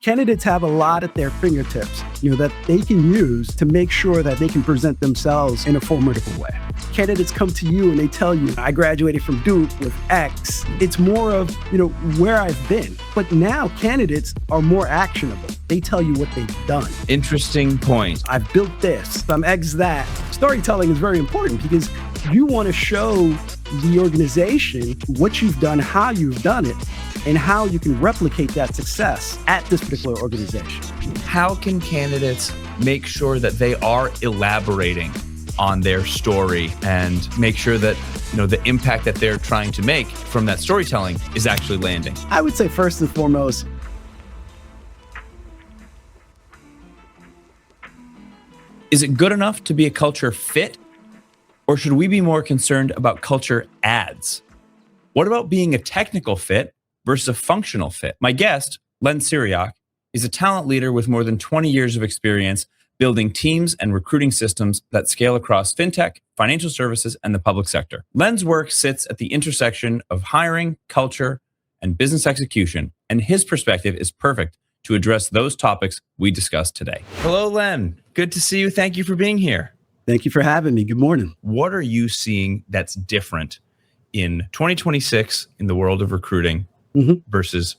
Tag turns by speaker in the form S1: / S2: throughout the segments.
S1: Candidates have a lot at their fingertips, that they can use to make sure that they can present themselves in a formidable way. Candidates come to you and they tell you, I graduated from Duke with X. It's more of, where I've been. But now candidates are more actionable. They tell you what they've done.
S2: Interesting point.
S1: I've built this, I'm X that. Storytelling is very important because you want to show the organization what you've done, how you've done it, and how you can replicate that success at this particular organization.
S2: How can candidates make sure that they are elaborating on their story and make sure that the impact that they're trying to make from that storytelling is actually landing?
S1: I would say first and foremost,
S2: is it good enough to be a culture fit? Or should we be more concerned about culture ads? What about being a technical fit versus a functional fit? My guest, Leonard Syriaque, is a talent leader with more than 20 years of experience building teams and recruiting systems that scale across fintech, financial services, and the public sector. Len's work sits at the intersection of hiring, culture, and business execution, and his perspective is perfect to address those topics we discussed today. Hello, Len. Good to see you. Thank you for being here.
S1: Thank you for having me. Good morning.
S2: What are you seeing that's different in 2026 in the world of recruiting versus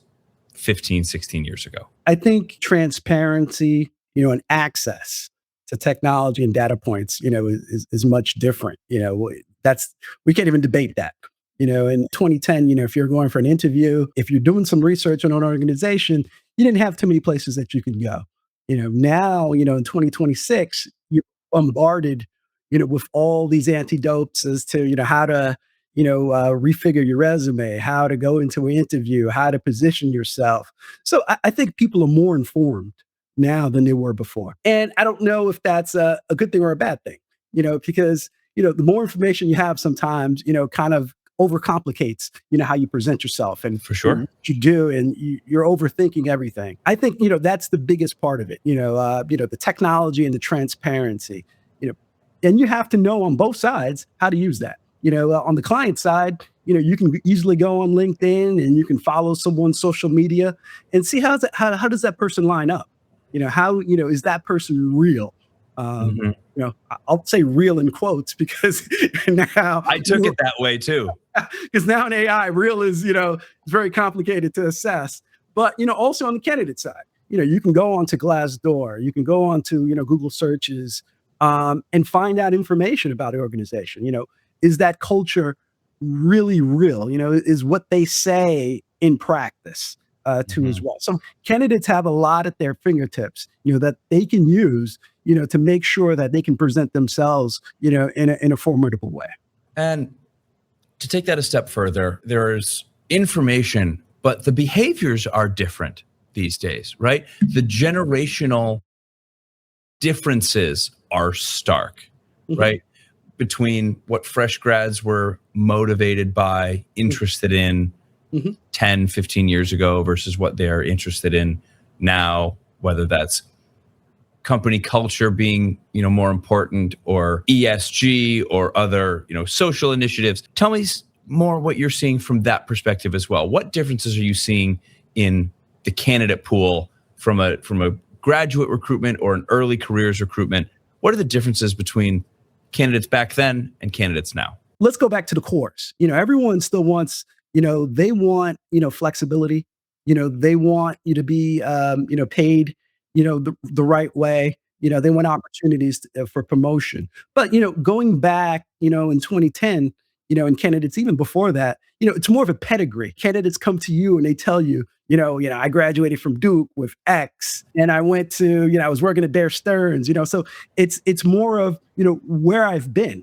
S2: 15, 16 years ago?
S1: I think transparency, and access to technology and data points, is much different. We can't even debate that. In 2010, if you're going for an interview, if you're doing some research on an organization, you didn't have too many places that you could go. Now, in 2026, you're bombarded, with all these antidotes as to, how to, refigure your resume, how to go into an interview, how to position yourself. So I think people are more informed now than they were before. And I don't know if that's a good thing or a bad thing, because, the more information you have sometimes, kind of overcomplicates, how you present yourself and
S2: for sure
S1: what you do, and you're overthinking everything. I think, that's the biggest part of it, the technology and the transparency, and you have to know on both sides how to use that. On the client side, you can easily go on LinkedIn and you can follow someone's social media and see how does that person line up? How, is that person real? I'll say real in quotes because now
S2: I took it that way too.
S1: Because now in AI, real is, it's very complicated to assess. But, also on the candidate side, you can go onto Glassdoor, you can go onto, Google searches and find out information about the organization. Is that culture really real? Is what they say in practice too as well. So candidates have a lot at their fingertips, that they can use, to make sure that they can present themselves, in a formidable way.
S2: And to take that a step further, there's information, but the behaviors are different these days, right? The generational differences are stark, right? Between what fresh grads were motivated by, interested in 10, 15 years ago versus what they're interested in now, whether that's company culture being, more important, or ESG or other, social initiatives. Tell me more what you're seeing from that perspective as well. What differences are you seeing in the candidate pool from a graduate recruitment or an early careers recruitment? What are the differences between candidates back then and candidates now?
S1: Let's go back to the cores. Everyone still wants, they want, flexibility. They want you to be, paid, the right way. They want opportunities for promotion. But, going back, in 2010, and candidates even before that, it's more of a pedigree. Candidates come to you and they tell you, I graduated from Duke with X, and I went to, I was working at Bear Stearns, so it's more of, where I've been.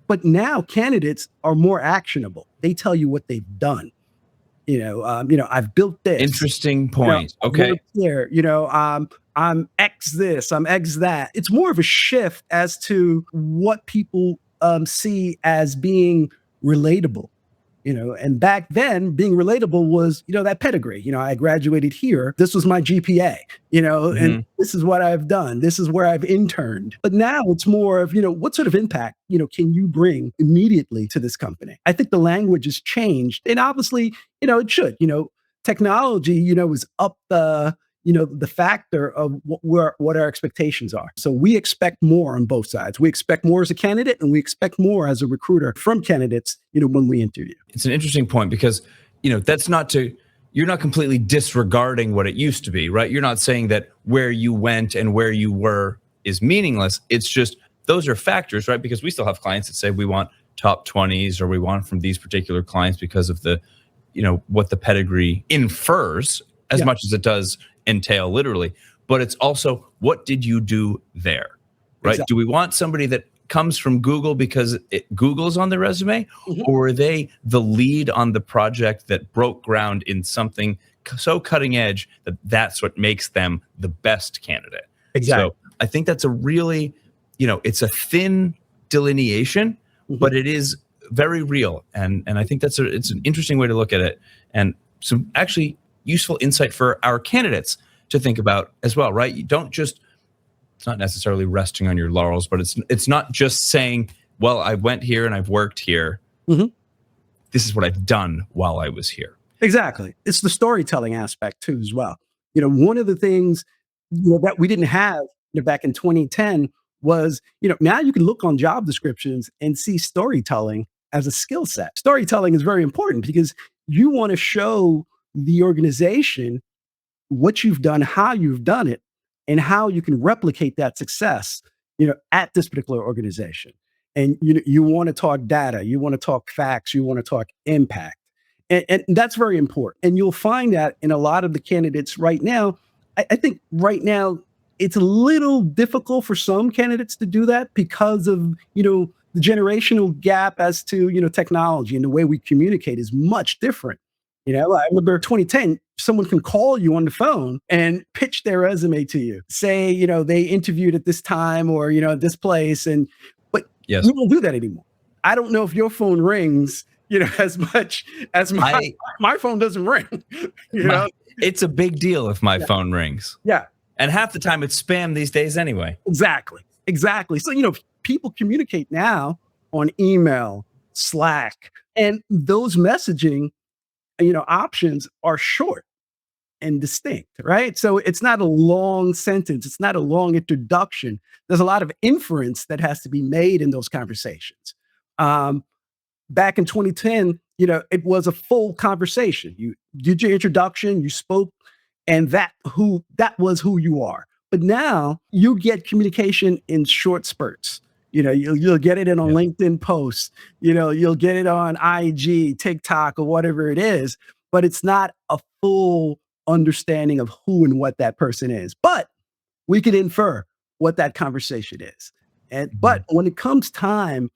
S1: But now candidates are more actionable. They tell you what they've done. I've built this.
S2: Interesting point. Okay.
S1: Here, I'm X this, I'm X that. It's more of a shift as to what people see as being relatable. And back then being relatable was, that pedigree. I graduated here. This was my GPA, and this is what I've done. This is where I've interned. But now it's more of, what sort of impact, can you bring immediately to this company? I think the language has changed. And obviously, it should, technology, is up the, the factor of what our expectations are. So we expect more on both sides. We expect more as a candidate, and we expect more as a recruiter from candidates, when we interview.
S2: It's an interesting point because, that's not to, you're not completely disregarding what it used to be, right? You're not saying that where you went and where you were is meaningless. It's just, those are factors, right? Because we still have clients that say we want top 20s, or we want from these particular clients because of the, what the pedigree infers as much as it does entail literally. But it's also, what did you do there, right?
S1: Exactly.
S2: Do we want somebody that comes from Google because Google's on their resume, or are they the lead on the project that broke ground in something so cutting edge that that's what makes them the best candidate?
S1: Exactly.
S2: So I think that's a really, it's a thin delineation, but it is very real. And I think it's an interesting way to look at it, and some actually useful insight for our candidates to think about as well, right? You don't just, it's not necessarily resting on your laurels, but it's not just saying, well, I went here and I've worked here. This is what I've done while I was here.
S1: Exactly. It's the storytelling aspect too, as well. One of the things that we didn't have back in 2010 was, now you can look on job descriptions and see storytelling as a skill set. Storytelling is very important because you want to show the organization what you've done, how you've done it, and how you can replicate that success, at this particular organization. And you want to talk data, you want to talk facts, you want to talk impact. And that's very important. And you'll find that in a lot of the candidates right now. I think right now it's a little difficult for some candidates to do that because of, the generational gap as to, technology, and the way we communicate is much different. I remember 2010, someone can call you on the phone and pitch their resume to you. Say, they interviewed at this time, or, at this place. But
S2: Yes.
S1: we don't do that anymore. I don't know if your phone rings, as much as my phone doesn't ring.
S2: It's a big deal if my phone rings.
S1: Yeah.
S2: And half the time it's spam these days anyway.
S1: Exactly. So, people communicate now on email, Slack, and those messaging options are short and distinct, right? So it's not a long sentence. It's not a long introduction. There's a lot of inference that has to be made in those conversations. Back in 2010, it was a full conversation. You did your introduction, you spoke, and that was who you are. But now you get communication in short spurts. You'll get it in on LinkedIn posts, you'll get it on IG, TikTok, or whatever it is, but it's not a full understanding of who and what that person is. But we can infer what that conversation is. But when it comes time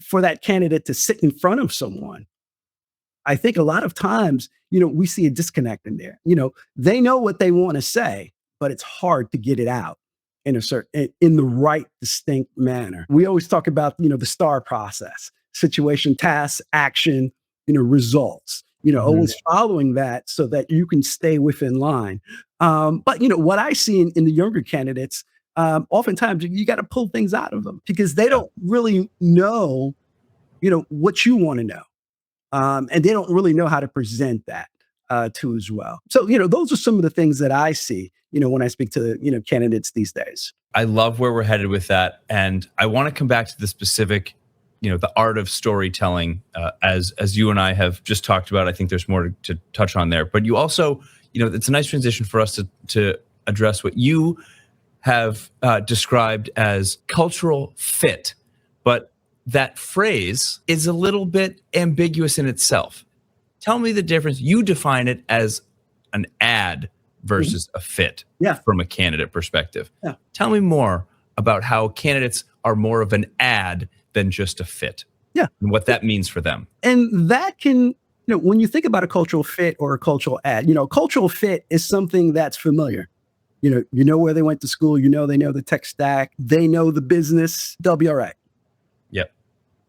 S1: for that candidate to sit in front of someone, I think a lot of times, we see a disconnect in there. They know what they want to say, but it's hard to get it out in the right, distinct manner. We always talk about, the STAR process: situation, task, action, results, always following that so that you can stay within line. But, what I see in the younger candidates, oftentimes you got to pull things out of them because they don't really know, what you want to know. And they don't really know how to present that too as well. So, those are some of the things that I see, when I speak to, candidates these days.
S2: I love where we're headed with that. And I want to come back to the specific, the art of storytelling, as you and I have just talked about. I think there's more to touch on there. But you also, it's a nice transition for us to address what you have described as cultural fit. But that phrase is a little bit ambiguous in itself. Tell me the difference. You define it as an ad versus a fit from a candidate perspective.
S1: Yeah.
S2: Tell me more about how candidates are more of an ad than just a fit.
S1: Yeah.
S2: And what that means for them.
S1: And that can, when you think about a cultural fit or a cultural ad, cultural fit is something that's familiar. You know where they went to school, they know the tech stack, they know the business, they'll be all right.
S2: Yep.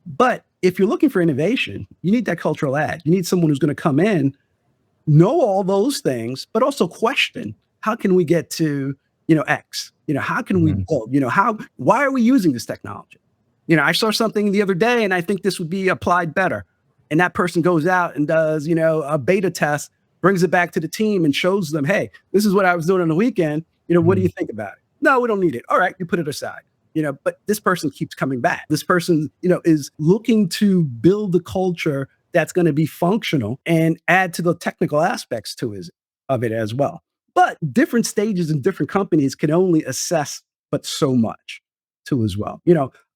S1: But if you're looking for innovation, you need that cultural ad. You need someone who's going to come in, know all those things, but also question, how can we get to, X? How can we build? Why are we using this technology? I saw something the other day and I think this would be applied better. And that person goes out and does, a beta test. brings it back to the team and shows them, hey, this is what I was doing on the weekend. What do you think about it? No, we don't need it. All right, you put it aside. But this person keeps coming back. This person, is looking to build the culture that's going to be functional and add to the technical aspects of it as well. But different stages and different companies can only assess but so much too as well.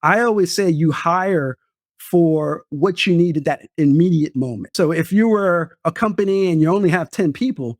S1: I always say you hire for what you need at that immediate moment. So if you were a company and you only have 10 people,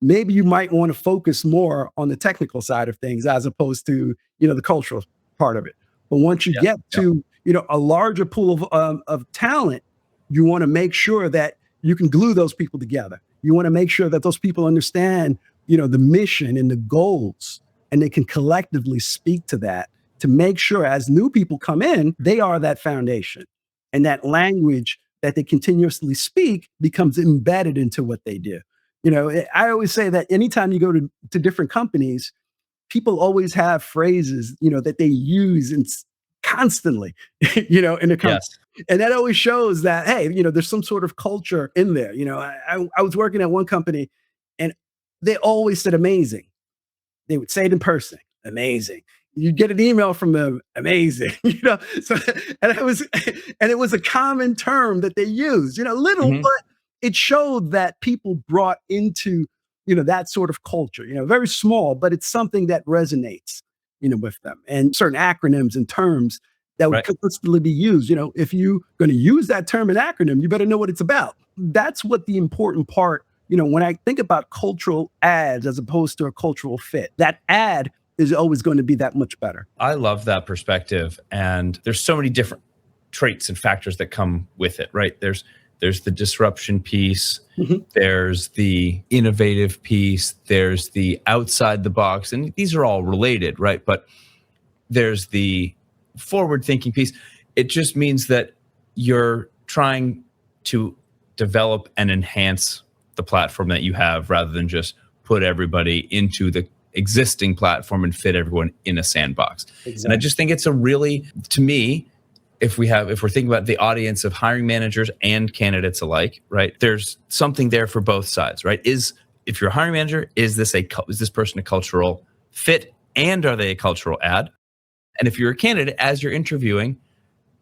S1: maybe you might want to focus more on the technical side of things as opposed to, the cultural part of it. But once you get to, a larger pool of talent, you want to make sure that you can glue those people together. You want to make sure that those people understand, the mission and the goals, and they can collectively speak to that to make sure as new people come in, they are that foundation. And that language that they continuously speak becomes embedded into what they do. I always say that anytime you go to different companies, people always have phrases, that they use constantly, in the company.
S2: Yes.
S1: And that always shows that, hey, there's some sort of culture in there. I was working at one company and they always said amazing. They would say it in person, amazing. You get an email from them, amazing. So and it was a common term that they used, little, but it showed that people brought into, that sort of culture, very small, but it's something that resonates, with them, and certain acronyms and terms that would constantly be used. If you're going to use that term and acronym, you better know what it's about. That's what the important part, when I think about cultural ads as opposed to a cultural fit, that ad is always going to be that much better.
S2: I love that perspective. And there's so many different traits and factors that come with it, right? There's the disruption piece, there's the innovative piece, there's the outside the box, and these are all related, right? But there's the forward thinking piece. It just means that you're trying to develop and enhance the platform that you have rather than just put everybody into the existing platform and fit everyone in a sandbox. Exactly. And I just think it's a really, to me, if we're thinking about the audience of hiring managers and candidates alike, right? There's something there for both sides, right? If you're a hiring manager, is this person a cultural fit, and are they a cultural ad? And if you're a candidate, as you're interviewing,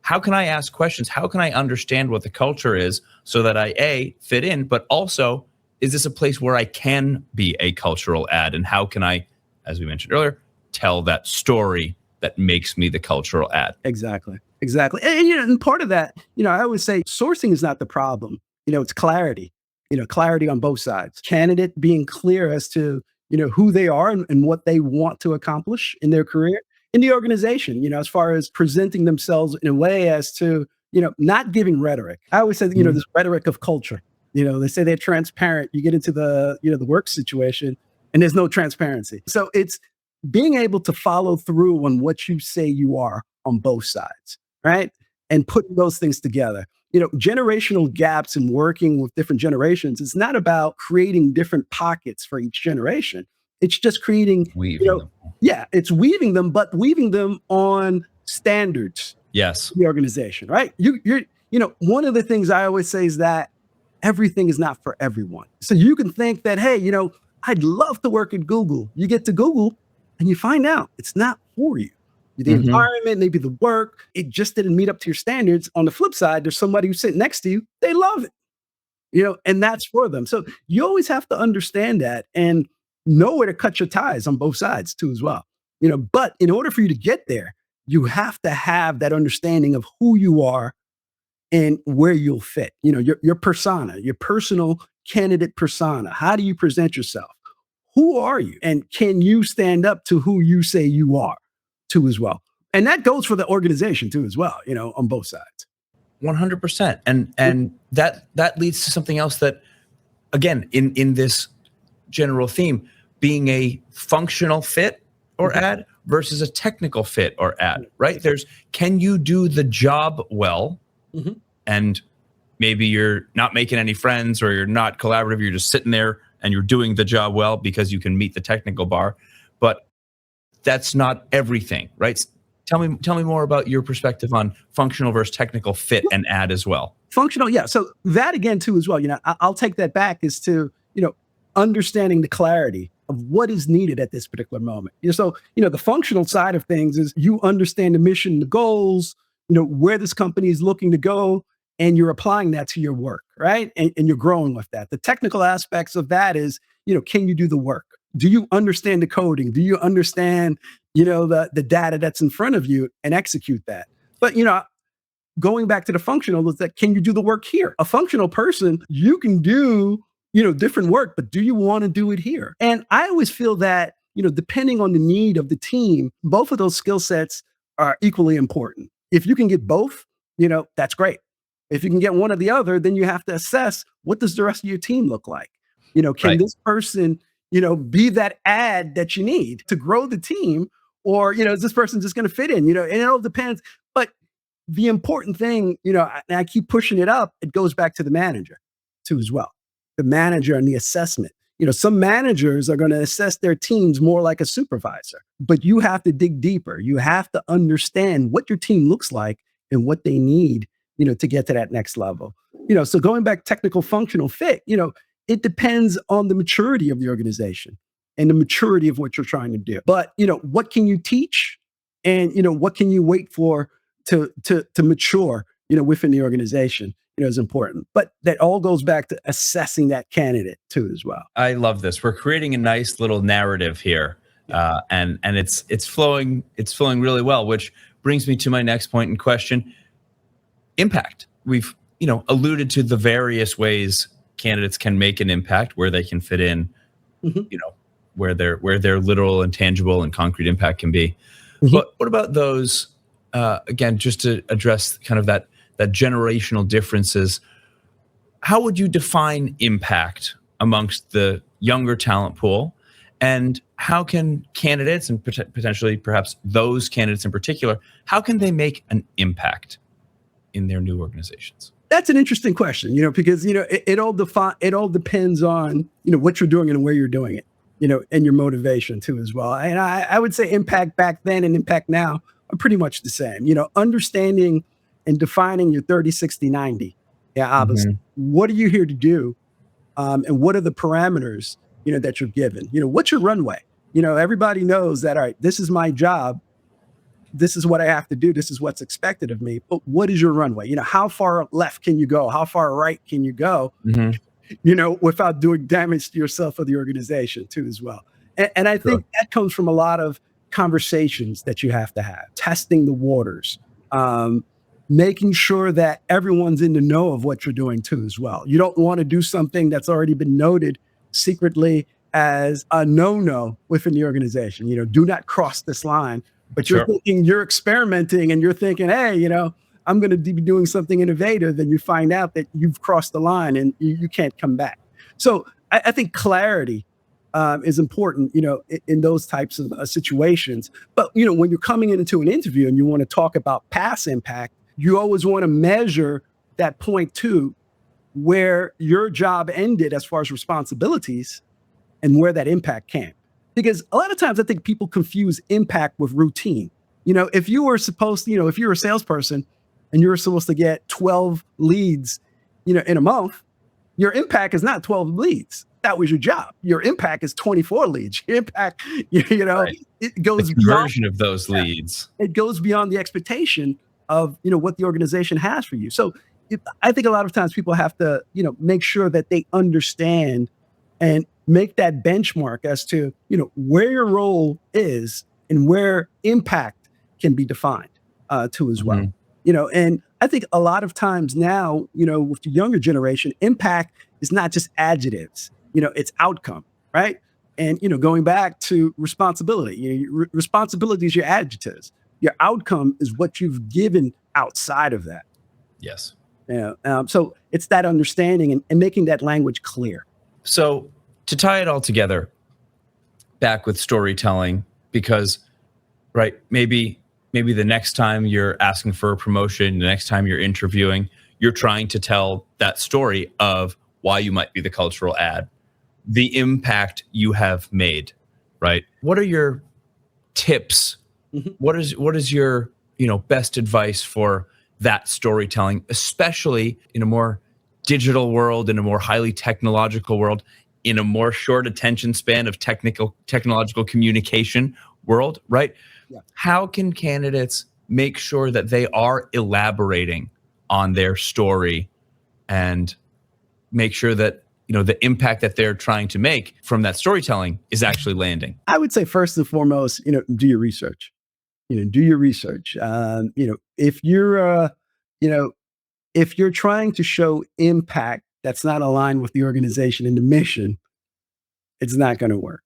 S2: how can I ask questions? How can I understand what the culture is so that I fit in, but also, is this a place where I can be a cultural ad? And how can I, as we mentioned earlier, tell that story that makes me the cultural ad?
S1: Exactly. And part of that, I always say sourcing is not the problem. It's clarity, clarity on both sides. Candidate being clear as to, who they are and what they want to accomplish in their career, in the organization, as far as presenting themselves in a way as to, not giving rhetoric. I always say, this rhetoric of culture. They say they're transparent. You get into the, the work situation and there's no transparency. So it's being able to follow through on what you say you are on both sides, right? And putting those things together. Generational gaps in working with different generations, it's not about creating different pockets for each generation. It's just creating, them. Yeah, it's weaving them, but weaving them on standards.
S2: Yes.
S1: The organization, right? You're one of the things I always say is that everything is not for everyone. So you can think that, hey, I'd love to work at Google. You get to Google and you find out it's not for you. The environment, maybe the work, it just didn't meet up to your standards. On the flip side, there's somebody who's sitting next to you. They love it, and that's for them. So you always have to understand that and know where to cut your ties on both sides too as well. But in order for you to get there, you have to have that understanding of who you are and where you'll fit, your persona, your personal candidate persona. How do you present yourself? Who are you? And can you stand up to who you say you are too as well? And that goes for the organization too as well, on both sides.
S2: 100%. And that leads to something else that, again, in this general theme, being a functional fit or ad versus a technical fit or ad, right? Can you do the job well? And maybe you're not making any friends or you're not collaborative. You're just sitting there and you're doing the job well because you can meet the technical bar, but that's not everything, right? Tell me more about your perspective on functional versus technical fit and ad as well.
S1: Functional, yeah. So that again too as well. I'll take that back as to understanding the clarity of what is needed at this particular moment. So, the functional side of things is you understand the mission, the goals, where this company is looking to go, and you're applying that to your work, right? And you're growing with that. The technical aspects of that is, can you do the work? Do you understand the coding? Do you understand, the data that's in front of you and execute that? But, going back to the functional is that, can you do the work here? A functional person, you can do, different work, but do you want to do it here? And I always feel that, depending on the need of the team, both of those skill sets are equally important. If you can get both, that's great. If you can get one or the other, then you have to assess, what does the rest of your team look like? Can
S2: Right.
S1: this person, be that add that you need to grow the team? Or, is this person just going to fit in? And it all depends. But the important thing, and I keep pushing it up, it goes back to the manager too as well. The manager and the assessment. Some managers are going to assess their teams more like a supervisor, but you have to dig deeper. You have to understand what your team looks like and what they need, to get to that next level. So going back technical functional fit, it depends on the maturity of the organization and the maturity of what you're trying to do. But, what can you teach, and, what can you wait for to mature, within the organization, is important. But that all goes back to assessing that candidate too as well.
S2: I love this. We're creating a nice little narrative here, and it's flowing really well. Which brings me to my next point in question: impact. We've alluded to the various ways candidates can make an impact, where they can fit in,
S1: Mhm.
S2: where their literal and tangible and concrete impact can be.
S1: Mhm.
S2: But what about those? Again, just to address kind of that generational differences, how would you define impact amongst the younger talent pool? And how can candidates, and potentially perhaps those candidates in particular, how can they make an impact in their new organizations?
S1: That's an interesting question, because it all depends on what you're doing and where you're doing it, and your motivation too as well. And I would say impact back then and impact now are pretty much the same. Understanding and defining your 30, 60, 90. Yeah, obviously.
S2: Mhm.
S1: What are you here to do? And what are the parameters, that you're given? What's your runway? Everybody knows that, all right, this is my job. This is what I have to do. This is what's expected of me. But what is your runway? How far left can you go? How far right can you go?
S2: Mhm.
S1: Without doing damage to yourself or the organization too as well. And I
S2: Sure.
S1: think that comes from a lot of conversations that you have to have, testing the waters, making sure that everyone's in the know of what you're doing too as well. You don't want to do something that's already been noted secretly as a no-no within the organization. Do not cross this line. But you're
S2: Sure.
S1: thinking, you're experimenting, and you're thinking, hey, I'm going to be doing something innovative, and you find out that you've crossed the line and you can't come back. So I think clarity is important, in those types of situations. But when you're coming into an interview and you want to talk about past impact, you always want to measure that point too, where your job ended as far as responsibilities and where that impact came. Because a lot of times I think people confuse impact with routine. If you were supposed to, if you're a salesperson and you're supposed to get 12 leads, in a month, your impact is not 12 leads. That was your job. Your impact is 24 leads. Your impact,
S2: Right.
S1: it
S2: The
S1: goes beyond,
S2: conversion of those
S1: yeah,
S2: leads.
S1: it goes beyond the expectation of, what the organization has for you. So I think a lot of times people have to, make sure that they understand and make that benchmark as to, where your role is and where impact can be defined too as well.
S2: Mhm.
S1: And I think a lot of times now, with the younger generation, impact is not just adjectives, it's outcome, right? And, going back to responsibility, responsibility is your adjectives. Your outcome is what you've given outside of that.
S2: Yes.
S1: So it's that understanding and making that language clear.
S2: So to tie it all together, back with storytelling, because right, maybe the next time you're asking for a promotion, the next time you're interviewing, you're trying to tell that story of why you might be the cultural ad, the impact you have made, right? What are your tips?
S1: Mhm.
S2: What is your, best advice for that storytelling, especially in a more digital world, in a more highly technological world? in a more short attention span of technological communication world, right?
S1: Yeah.
S2: How can candidates make sure that they are elaborating on their story and make sure that the impact that they're trying to make from that storytelling is actually landing?
S1: I would say first and foremost, do your research. Do your research. If you know, if you're trying to show impact that's not aligned with the organization and the mission, it's not going to work,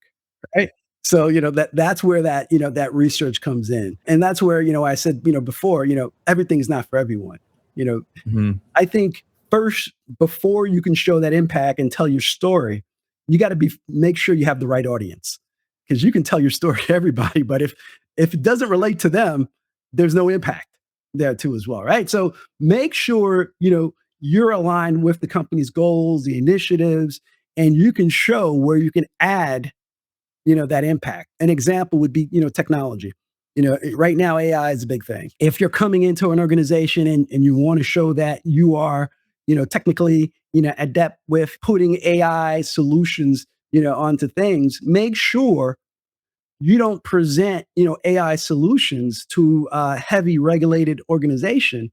S1: right? So that's where that research comes in, and that's where I said before everything's not for everyone. You know,
S2: Mhm.
S1: I think first, before you can show that impact and tell your story, you got to make sure you have the right audience, because you can tell your story to everybody, but if it doesn't relate to them, there's no impact there too as well, right? So make sure you're aligned with the company's goals, the initiatives, and you can show where you can add that impact. An example would be technology. Right now AI is a big thing. If you're coming into an organization and you want to show that you are technically adept with putting AI solutions onto things, make sure you don't present AI solutions to a heavy regulated organization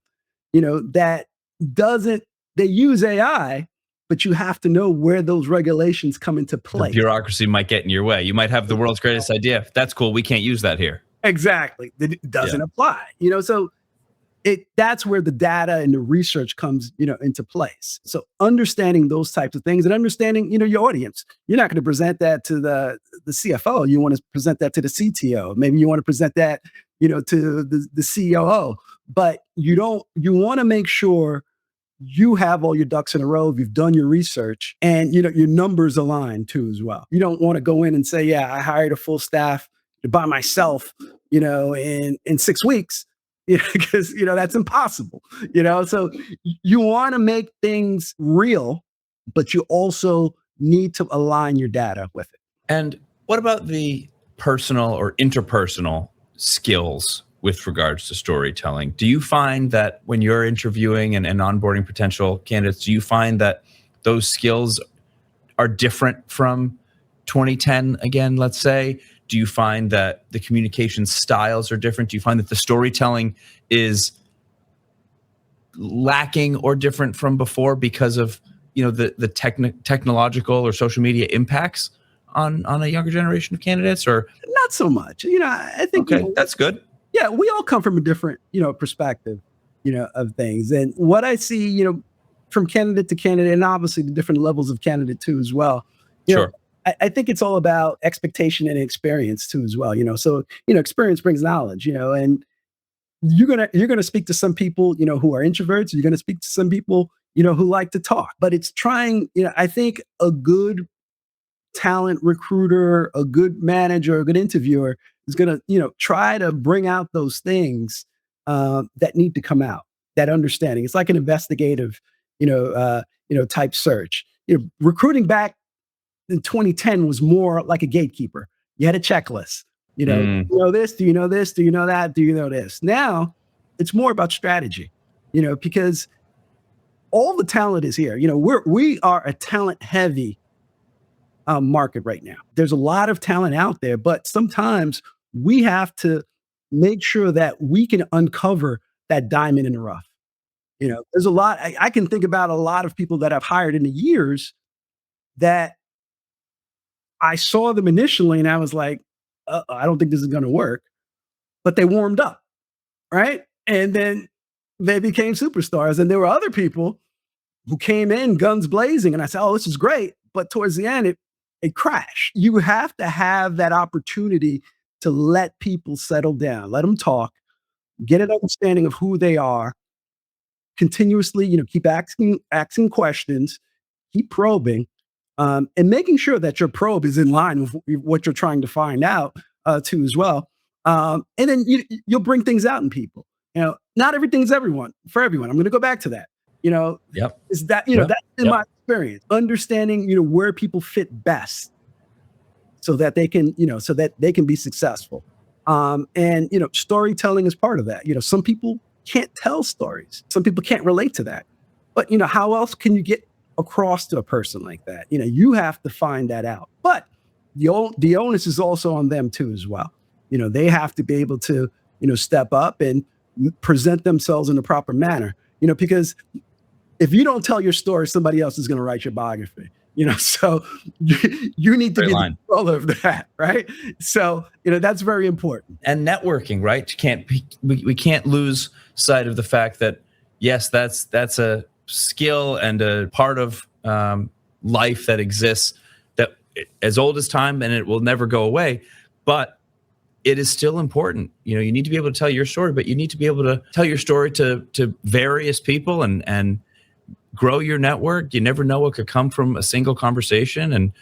S1: that doesn't they use AI, but you have to know where those regulations come into
S2: The
S1: play.
S2: bureaucracy might get in your way. You might have the world's greatest idea. That's cool. We can't use that here.
S1: Exactly. That it
S2: Yeah.
S1: doesn't apply. So that's where the data and the research comes, into place. So understanding those types of things and understanding, your audience. You're not going to present that to the CFO. You want to present that to the CTO. Maybe you want to present that, to the COO. But you want to make sure you have all your ducks in a row, you've done your research, and your numbers align too as well. You don't want to go in and say, yeah, I hired a full staff by myself, in 6 weeks, because that's impossible. So you want to make things real, but you also need to align your data with it.
S2: And what about the personal or interpersonal skills with regards to storytelling? Do you find that when you're interviewing and onboarding potential candidates, do you find that those skills are different from 2010 again, let's say? Do you find that the communication styles are different? Do you find that the storytelling is lacking or different from before because of the technological or social media impacts on a younger generation of candidates? Or
S1: Not so much. I think
S2: okay, that's good.
S1: yeah, we all come from a different, perspective, of things. And what I see, from candidate to candidate, and obviously the different levels of candidate too, as well. You know,
S2: Sure.
S1: I think it's all about expectation and experience too, as well. So experience brings knowledge, and you're gonna speak to some people, who are introverts. You're gonna speak to some people, who like to talk. But it's trying, I think a good talent recruiter, a good manager, a good interviewer is going to, try to bring out those things that need to come out. That understanding. It's like an investigative, type search. Recruiting back in 2010 was more like a gatekeeper. You had a checklist.
S2: Mm,
S1: Do you know this? Do you know this? Do you know that? Do you know this? Now it's more about strategy. Because all the talent is here. We are a talent heavy market right now. There's a lot of talent out there, but sometimes we have to make sure that we can uncover that diamond in the rough. There's a lot. I can think about a lot of people that I've hired in the years that I saw them initially and I was like, I don't think this is going to work, but they warmed up, right? And then they became superstars. And there were other people who came in guns blazing, and I said, "Oh, this is great," but towards the end, it crashed. You have to have that opportunity to let people settle down, let them talk, get an understanding of who they are, continuously, keep asking questions, keep probing, and making sure that your probe is in line with what you're trying to find out too as well. And then you'll bring things out in people. Not everything's everyone for everyone. I'm going to go back to that. You know,
S2: yep.
S1: is that
S2: Yep.
S1: that's in
S2: Yep.
S1: my experience. Understanding where people fit best, so that they can be successful. And storytelling is part of that. Some people can't tell stories. Some people can't relate to that. But how else can you get across to a person like that. You have to find that out. But the onus is also on them too as well. They have to be able to, step up and present themselves in the proper manner. Because if you don't tell your story, somebody else is going to write your biography. So you need to
S2: Great
S1: be
S2: line.
S1: the control of that, right? So that's very important.
S2: And networking, right? We can't lose sight of the fact that yes, that's a skill and a part of life that exists that as old as time, and it will never go away. But it is still important. You need to be able to tell your story, but you need to be able to tell your story to various people and grow your network. You never know what could come from a single conversation, and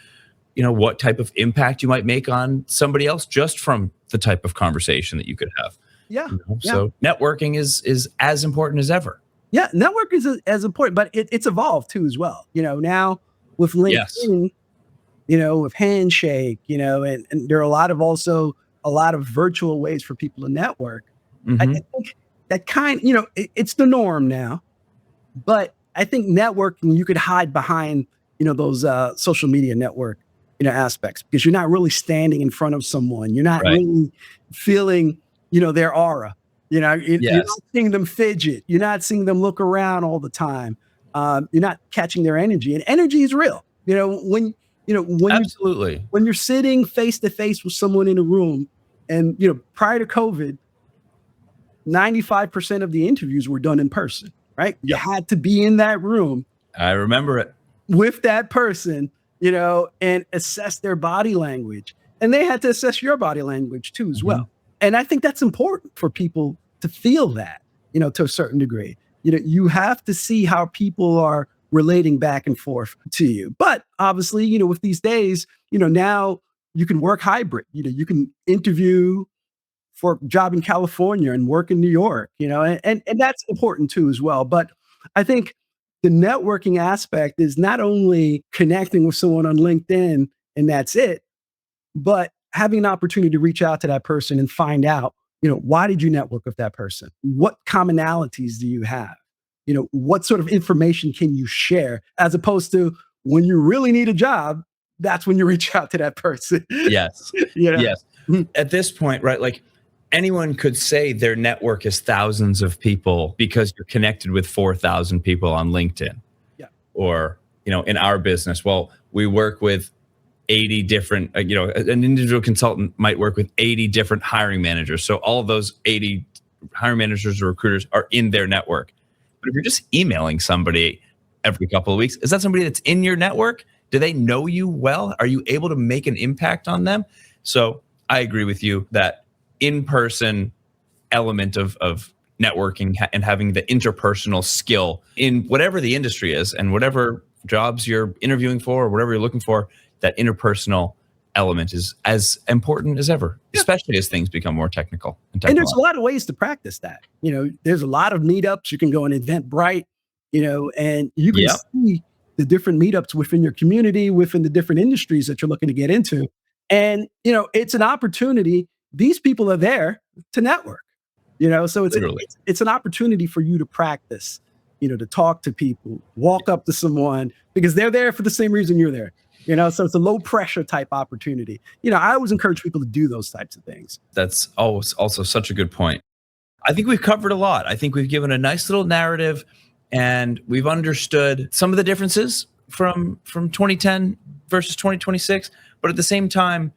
S2: what type of impact you might make on somebody else just from the type of conversation that you could have.
S1: Yeah.
S2: So networking is as important as ever.
S1: Yeah, network is as important, but it's evolved too as well. Now with LinkedIn, with Handshake, and there are a lot of virtual ways for people to network. I think that it's the norm now, but I think networking, you could hide behind, those social media network, aspects, because you're not really standing in front of someone. You're not really feeling, their aura. You're not seeing them fidget. You're not seeing them look around all the time. You're not catching their energy, and energy is real. When
S2: Absolutely.
S1: when you're sitting face to face with someone in a room, and prior to COVID, 95% of the interviews were done in person. Right? You had to be in that room.
S2: I remember it.
S1: With that person, and assess their body language, and they had to assess your body language too as well. And I think that's important for people to feel that, to a certain degree. You have to see how people are relating back and forth to you. But obviously, with these days, now you can work hybrid. You can interview for a job in California and work in New York, and that's important too as well. But I think the networking aspect is not only connecting with someone on LinkedIn and that's it, but having an opportunity to reach out to that person and find out, why did you network with that person? What commonalities do you have? What sort of information can you share, as opposed to when you really need a job, that's when you reach out to that person.
S2: Yes. Yes. At this point, right? Like anyone could say their network is thousands of people because you're connected with 4,000 people on LinkedIn.
S1: Yeah.
S2: Or, in our business, well, we work with 80 different, an individual consultant might work with 80 different hiring managers. So all of those 80 hiring managers or recruiters are in their network. But if you're just emailing somebody every couple of weeks, is that somebody that's in your network? Do they know you well? Are you able to make an impact on them? So I agree with you that in-person element of networking and having the interpersonal skill in whatever the industry is and whatever jobs you're interviewing for or whatever you're looking for, that interpersonal element is as important as ever, especially as things become more technical.
S1: And there's a lot of ways to practice that. There's a lot of meetups. You can go on Eventbrite, and you can see the different meetups within your community, within the different industries that you're looking to get into. And, it's an opportunity. These people are there to network, so it's an opportunity for you to practice, to talk to people, walk up to someone, because they're there for the same reason you're there. So it's a low pressure type opportunity. I always encourage people to do those types of things.
S2: That's always also such a good point. I think we've covered a lot. I think we've given a nice little narrative, and we've understood some of the differences from 2010 versus 2026. But at the same time,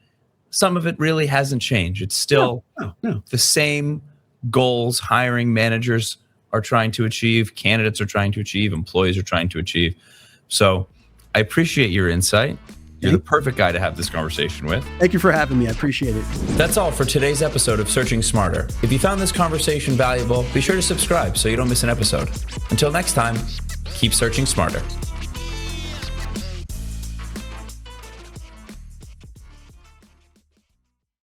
S2: some of it really hasn't changed. It's still the same goals hiring managers are trying to achieve, candidates are trying to achieve, employees are trying to achieve. So I appreciate your insight. You're the perfect guy to have this conversation with.
S1: Thank you for having me. I appreciate it.
S2: That's all for today's episode of Searching Smarter. If you found this conversation valuable, be sure to subscribe so you don't miss an episode. Until next time, keep searching smarter.